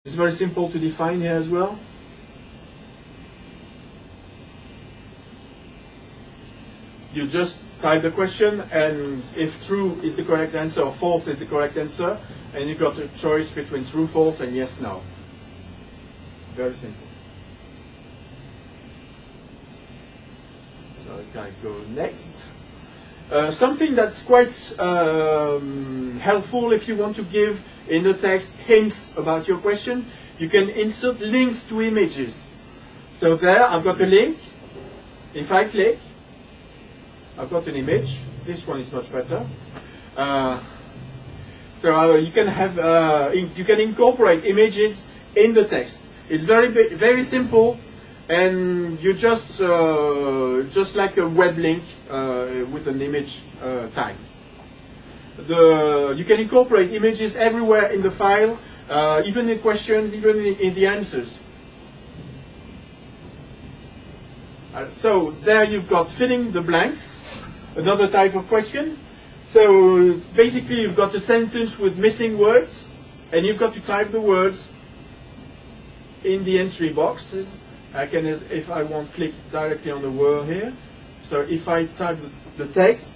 It's very simple to define here as well. You just type the question, and if true is the correct answer or false is the correct answer, and you got a choice between true, false, and yes, no. Very simple. So I can go next. Something that's quite helpful if you want to give in the text hints about your question, you can insert links to images. So there, I've got a link. If I click, I've got an image. This one is much better. You can have you can incorporate images in the text. It's very simple, and you just like a web link with an image tag. You can incorporate images everywhere in the file, even in questions, even in the answers. So there you've got filling the blanks, another type of question. So basically you've got a sentence with missing words, and you've got to type the words in the entry boxes. I can, if I want, click directly on the word here. So if I type the text,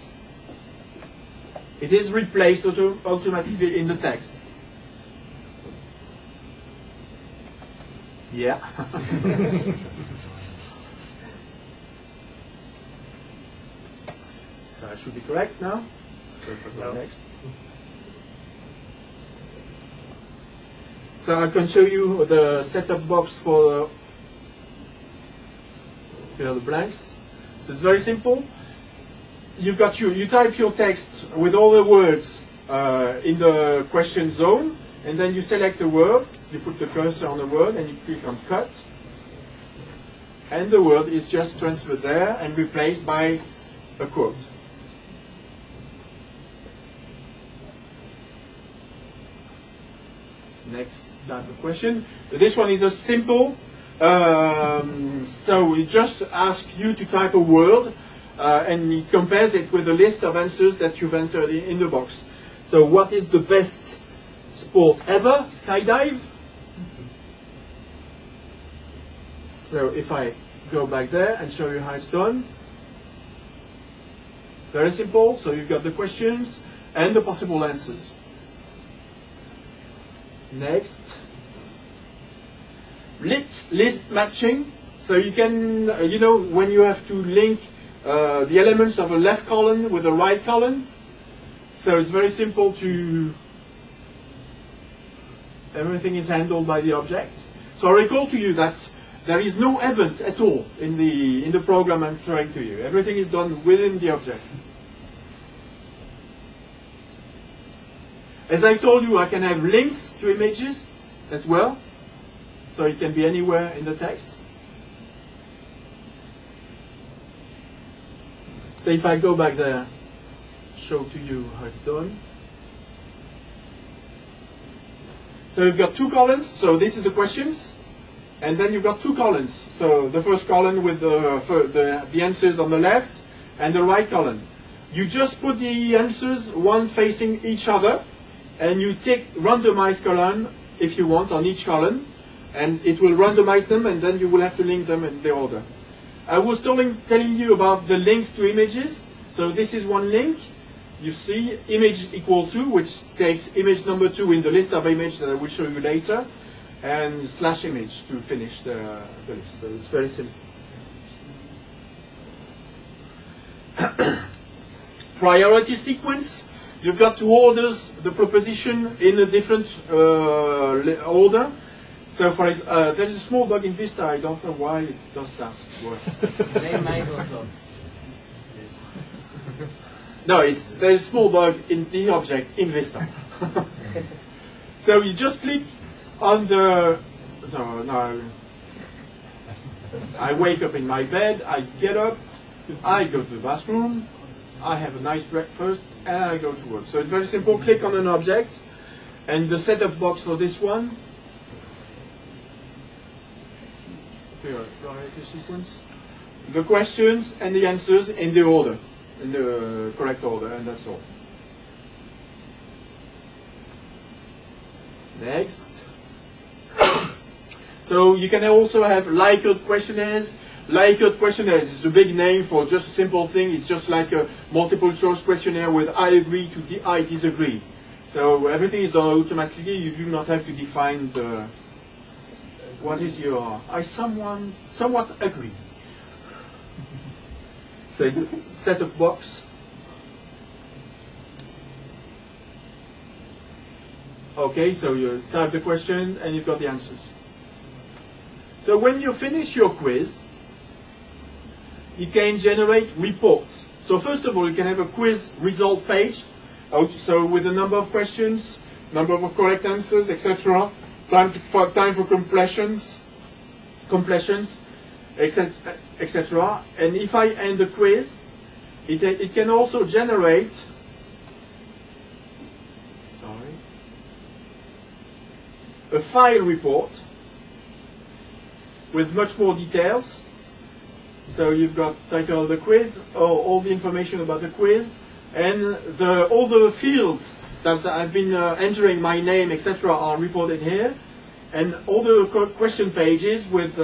it is replaced automatically in the text. Yeah. So I should be correct now. So if I go next. So I can show you the setup box for fill the blanks. So it's very simple. You type your text with all the words in the question zone, and then you select a word, you put the cursor on the word, and you click on cut, and the word is just transferred there and replaced by a quote. Next type of question. This one is a simple. So we just ask you to type a word, and it compares it with a list of answers that you've entered in the box. So what is the best sport ever? Skydive. So if I go back there and show you how it's done. Very simple. So you've got the questions and the possible answers. Next. List matching. So you can, when you have to link the elements of a left column with a right column. So it's very simple to, everything is handled by the object. So I recall to you that there is no event at all in the program I'm showing to you. Everything is done within the object. As I told you, I can have links to images as well. So it can be anywhere in the text. So if I go back there, show to you how it's done. So you've got two columns. So this is the questions. And then you've got two columns. So the first column with the answers on the left, and the right column. You just put the answers one facing each other, and you take randomized column if you want on each column, and it will randomize them, and then you will have to link them in the order. I was telling you about the links to images. So this is one link. You see image equal to, which takes image number 2 in the list of images that I will show you later, and slash image to finish the list. So it's very simple. Priority sequence. You've got to order the proposition in a different order. So for there's a small bug in Vista. I don't know why it does that. Blame Microsoft. No, there's a small bug in the object in Vista. So you just click on the. No. I wake up in my bed. I get up. I go to the bathroom. I have a nice breakfast, and I go to work. So it's very simple. Click on an object, and the setup box for this one. Priority sequence. The questions and the answers in the order, in the correct order, and that's all. Next. So you can also have Likert questionnaires. Likert questionnaires is a big name for just a simple thing. It's just like a multiple choice questionnaire with I agree to I disagree. So everything is done automatically. You do not have to define the what is your I somewhat agree. So set up box. Okay, so you type the question and you've got the answers. So when you finish your quiz, you can generate reports. So first of all, you can have a quiz result page. So with a number of questions, number of correct answers, etc. Time for completions, etc. And if I end the quiz, it can also generate. A file report with much more details. So you've got title of the quiz, all the information about the quiz, and all the fields that I've been entering, my name, etc., are reported here, and all the question pages with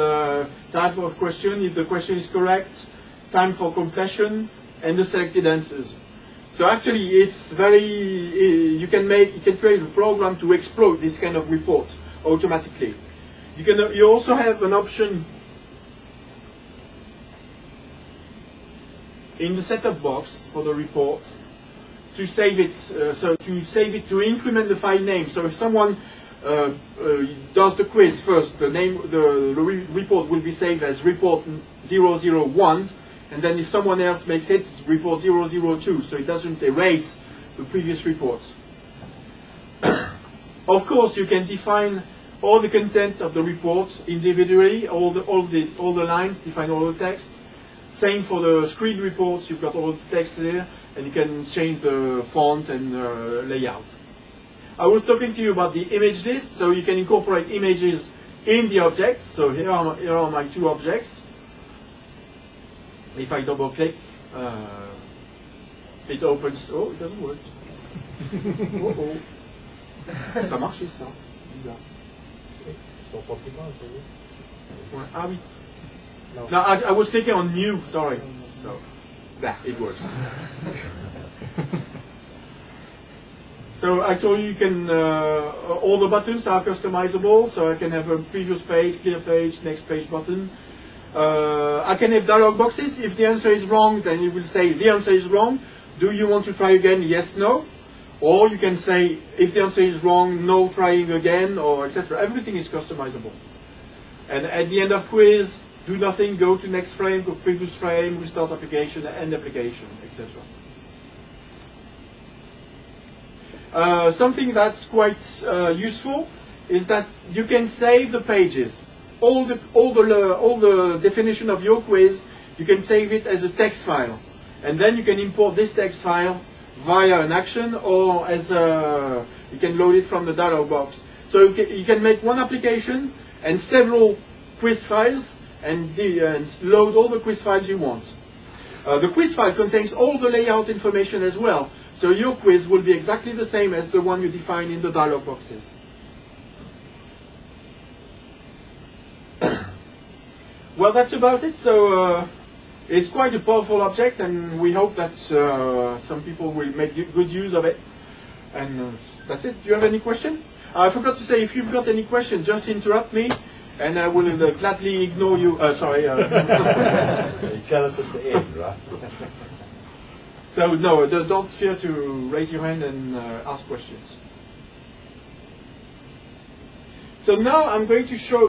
type of question, if the question is correct, time for completion, and the selected answers. So actually, it's very you can create a program to exploit this kind of report automatically. You also have an option in the setup box for the report to save it. To increment the file name. So if someone does the quiz first, the report will be saved as report 001. And then if someone else makes it, it's report 002, so it doesn't erase the previous reports. Of course, you can define all the content of the reports individually, all the lines, define all the text. Same for the screen reports, you've got all the text there, and you can change the font and layout. I was talking to you about the image list, so you can incorporate images in the objects. So here are my two objects. If I double click, it opens. Oh, it doesn't work. Oh. Ça marche ça. Bizarre. Ah oui. No, I was clicking on new. Sorry. So, it works. So I told you can. All the buttons are customizable. So I can have a previous page, clear page, next page button. I can have dialog boxes. If the answer is wrong, then it will say the answer is wrong. Do you want to try again? Yes, no. Or you can say if the answer is wrong, no trying again, or etc. Everything is customizable. And at the end of quiz, do nothing, go to next frame, go previous frame, restart application, end application, etc. Something that's quite useful is that you can save the pages. All the definition of your quiz, you can save it as a text file, and then you can import this text file via an action, or as you can load it from the dialog box. So you can make one application and several quiz files, and load all the quiz files you want. The quiz file contains all the layout information as well, so your quiz will be exactly the same as the one you define in the dialog boxes. Well, that's about it. So it's quite a powerful object, and we hope that some people will make good use of it. And that's it. Do you have any question? I forgot to say, if you've got any question, just interrupt me, and I will gladly ignore you. Sorry. You tell us at the end, right? So no, don't fear to raise your hand and ask questions. So now I'm going to show